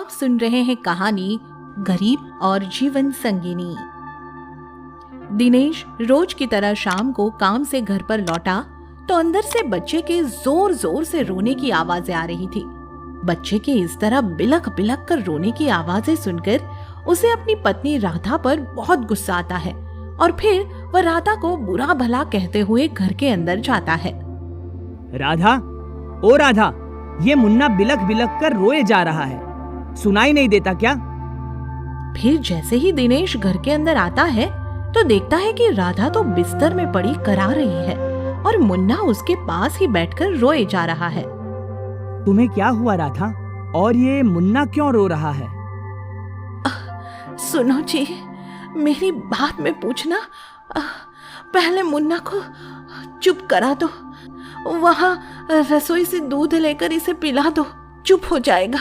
आप सुन रहे हैं कहानी गरीब और जीवन संगिनी। दिनेश रोज की तरह शाम को काम से घर पर लौटा तो अंदर से बच्चे के जोर जोर से रोने की आवाजें आ रही थी। बच्चे के इस तरह बिलख बिलख कर रोने की आवाजें सुनकर उसे अपनी पत्नी राधा पर बहुत गुस्सा आता है और फिर वह राधा को बुरा भला कहते हुए घर के अंदर जाता है। राधा, ओ राधा, ये मुन्ना बिलख बिलख कर रोए जा रहा है, सुनाई नहीं देता क्या? फिर जैसे ही दिनेश घर के अंदर आता है तो देखता है कि राधा तो बिस्तर में पड़ी करा रही है और मुन्ना उसके पास ही बैठकर रोए जा रहा है। तुम्हें क्या हुआ राधा? और ये मुन्ना क्यों रो रहा है? सुनो जी, मेरी बात में पूछना। पहले मुन्ना को चुप करा दो, वहां रसोई से दूध लेकर इसे पिला दो, चुप हो जाएगा।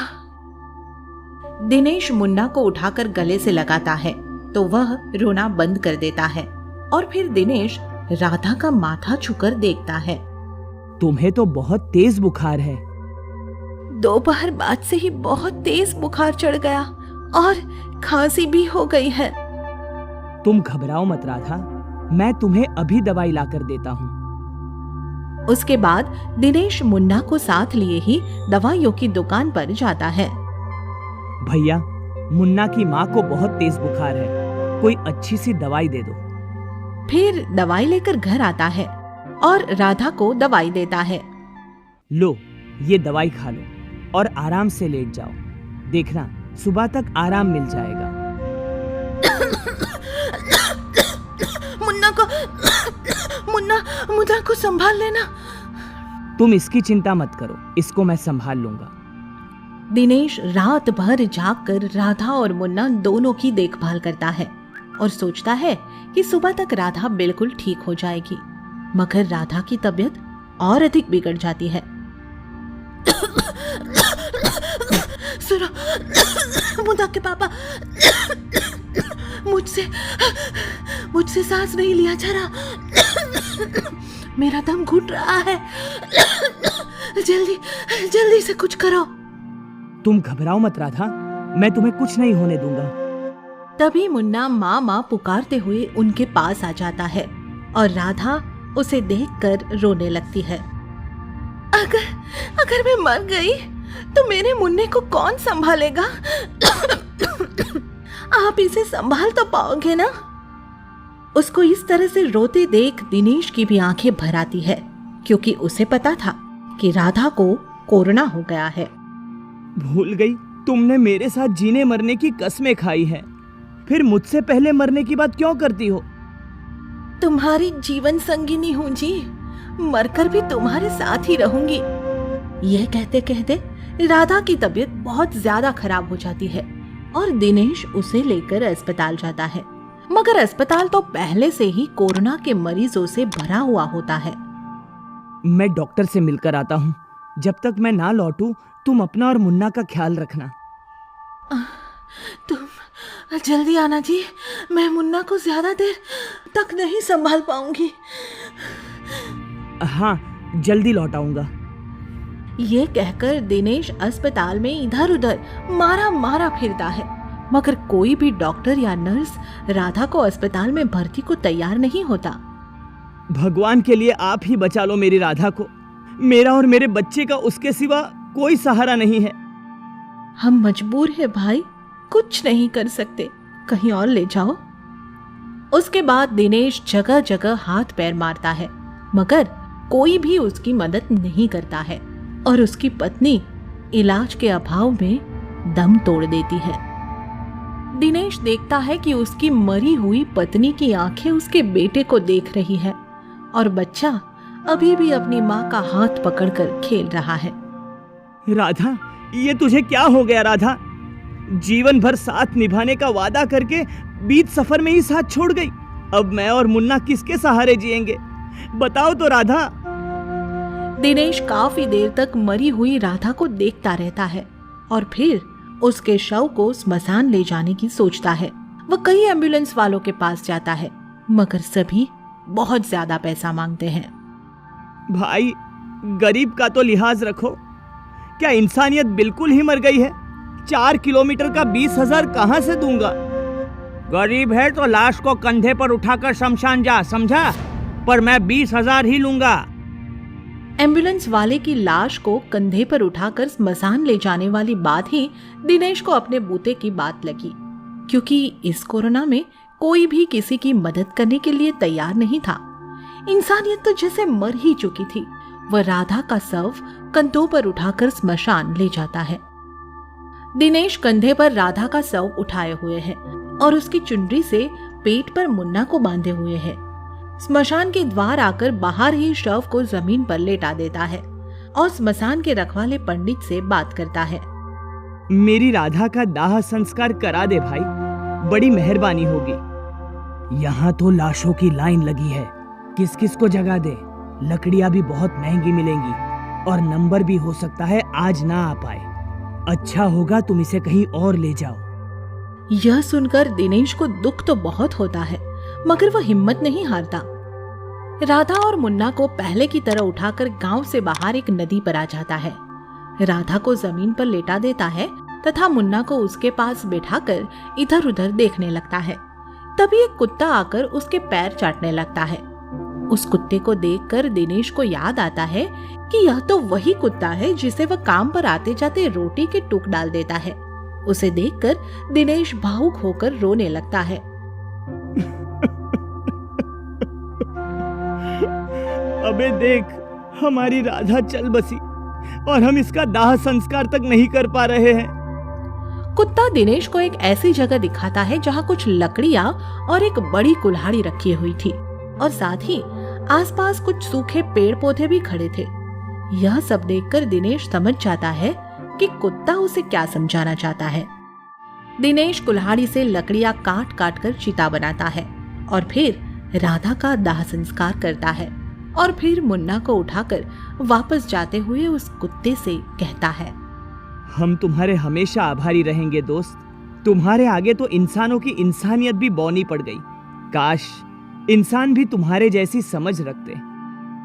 दिनेश मुन्ना को उठाकर गले से लगाता है तो वह रोना बंद कर देता है और फिर दिनेश राधा का माथा छूकर देखता है। तुम्हें तो बहुत तेज बुखार है। दोपहर बाद से ही बहुत तेज बुखार चढ़ गया और खांसी भी हो गई है। तुम घबराओ मत राधा, मैं तुम्हें अभी दवाई लाकर देता हूँ। उसके बाद दिनेश मुन्ना को साथ लिए ही दवाइयों की दुकान पर जाता है। भैया, मुन्ना की माँ को बहुत तेज बुखार है, कोई अच्छी सी दवाई दे दो। फिर दवाई लेकर घर आता है और राधा को दवाई देता है। लो, ये दवाई खा लो और आराम से लेट जाओ, देखना सुबह तक आराम मिल जाएगा। मुन्ना को संभाल लेना। तुम इसकी चिंता मत करो, इसको मैं संभाल लूंगा। दिनेश रात भर जागकर राधा और मुन्ना दोनों की देखभाल करता है और सोचता है कि सुबह तक राधा बिल्कुल ठीक हो जाएगी, मगर राधा की तबीयत और अधिक बिगड़ जाती है। सुनो मुन्ना के पापा, मुझसे सांस नहीं लिया जा रहा, मेरा दम घुट रहा है, जल्दी से कुछ करो। तुम घबराओ मत राधा, मैं तुम्हें कुछ नहीं होने दूंगा। तभी मुन्ना माँ पुकारते हुए उनके पास आ जाता है और राधा उसे देखकर रोने लगती है। अगर मैं मर गई तो मेरे मुन्ने को कौन संभालेगा? आप इसे संभाल तो पाओगे ना? उसको इस तरह से रोते देख दिनेश की भी आंखें भर आती है, क्योंकि उसे पता था कि राधा को कोरोना हो गया है। भूल गई, तुमने मेरे साथ जीने मरने की कसमें खाई है, फिर मुझसे पहले मरने की बात क्यों करती हो? तुम्हारी जीवन संगिनी हूँ जी, मरकर भी तुम्हारे साथ ही रहूंगी। यह कहते कहते राधा की तबीयत बहुत ज्यादा खराब हो जाती है और दिनेश उसे लेकर अस्पताल जाता है, मगर अस्पताल तो पहले से ही कोरोना के मरीजों से भरा हुआ होता है। मैं डॉक्टर से मिलकर आता हूँ, जब तक मैं ना लौटूं तुम अपना और मुन्ना का ख्याल रखना। तुम जल्दी आना जी, मैं मुन्ना को ज्यादा देर तक नहीं संभाल पाऊंगी। हाँ, जल्दी लौट आऊंगा। ये कहकर दिनेश अस्पताल में इधर उधर मारा फिरता है, मगर कोई भी डॉक्टर या नर्स राधा को अस्पताल में भर्ती को तैयार नहीं होता। भगवान के लिए आप ही बचा लो मेरी राधा को, मेरा और मेरे बच्चे का उसके सिवा कोई सहारा नहीं है। हम मजबूर है भाई, कुछ नहीं कर सकते, कहीं और ले जाओ। उसके बाद दिनेश जगह जगह हाथ पैर मारता है, मगर कोई भी उसकी मदद नहीं करता है और उसकी पत्नी इलाज के अभाव में दम तोड़ देती है। दिनेश देखता है कि उसकी मरी हुई पत्नी की आंखें उसके बेटे को देख रही है और बच्चा अभी भी अपनी माँ का हाथ पकड़कर खेल रहा है। राधा, ये तुझे क्या हो गया राधा? जीवन भर साथ निभाने का वादा करके बीच सफर में ही साथ छोड़ गई। अब मैं और मुन्ना किसके सहारे जिएंगे? बताओ तो राधा। दिनेश काफी देर तक मरी हुई राधा को देखता रहता है और फिर उसके शव को स्मशान ले जाने की सोचता है। वह कई एम्बुलेंस वालों के पास जाता है, मगर सभी बहुत ज्यादा पैसा मांगते हैं। भाई, गरीब का तो लिहाज रखो, क्या इंसानियत बिल्कुल ही मर गई है? 4 किलोमीटर का 20,000 कहाँ से दूंगा? गरीब है तो लाश को कंधे पर उठाकर शमशान जा, समझा? पर मैं 20,000 ही लूंगा। एम्बुलेंस वाले की लाश को कंधे पर उठाकर स्मशान ले जाने वाली बात ही दिनेश को अपने बूते की बात लगी, क्योंकि इस कोरोना में कोई भी किसी की मदद करने के लिए तैयार नहीं था। इंसानियत तो जैसे मर ही चुकी थी। वह राधा का शव कंधों पर उठाकर स्मशान ले जाता है। दिनेश कंधे पर राधा का शव उठाए हुए है और उसकी चुनरी से पेट पर मुन्ना को बांधे हुए है। स्मशान के द्वार आकर बाहर ही शव को जमीन पर लेटा देता है और स्मशान के रखवाले पंडित से बात करता है। मेरी राधा का दाह संस्कार करा दे भाई, बड़ी मेहरबानी होगी। यहाँ तो लाशों की लाइन लगी है, किस किस को जगह दे। लकड़ियां भी बहुत महंगी मिलेंगी और नंबर भी हो सकता है आज ना आ पाए। अच्छा होगा तुम इसे कहीं और ले जाओ। यह सुनकर दिनेश को दुख तो बहुत होता है, मगर वह हिम्मत नहीं हारता। राधा और मुन्ना को पहले की तरह उठाकर गांव से बाहर एक नदी पर आ जाता है। राधा को जमीन पर लेटा देता है तथा मुन्ना को उसके पास बैठाकर इधर उधर देखने लगता है। तभी एक कुत्ता आकर उसके पैर चाटने लगता है। उस कुत्ते को देखकर दिनेश को याद आता है कि यह तो वही कुत्ता है जिसे वह काम पर आते जाते रोटी के टुक डाल देता है। उसे देखकर दिनेश भावुक होकर रोने लगता है। अबे देख, हमारी राधा चल बसी और हम इसका दाह संस्कार तक नहीं कर पा रहे हैं। कुत्ता दिनेश को एक ऐसी जगह दिखाता है जहाँ कुछ लकड़ियाँ और एक बड़ी कुल्हाड़ी रखी हुई थी और साथ ही आसपास कुछ सूखे पेड़ पौधे भी खड़े थे। यह सब देखकर दिनेश समझ जाता है कि कुत्ता उसे क्या समझाना चाहता है। दिनेश कुल्हाड़ी से लकड़ियाँ काट काट कर चिता बनाता है और फिर राधा का दाह संस्कार करता है और फिर मुन्ना को उठाकर वापस जाते हुए उस कुत्ते से कहता है, हम तुम्हारे हमेशा आभारी रहेंगे दोस्त। तुम्हारे आगे तो इंसानों की इंसानियत भी बौनी पड़ गई। काश इंसान भी तुम्हारे जैसी समझ रखते।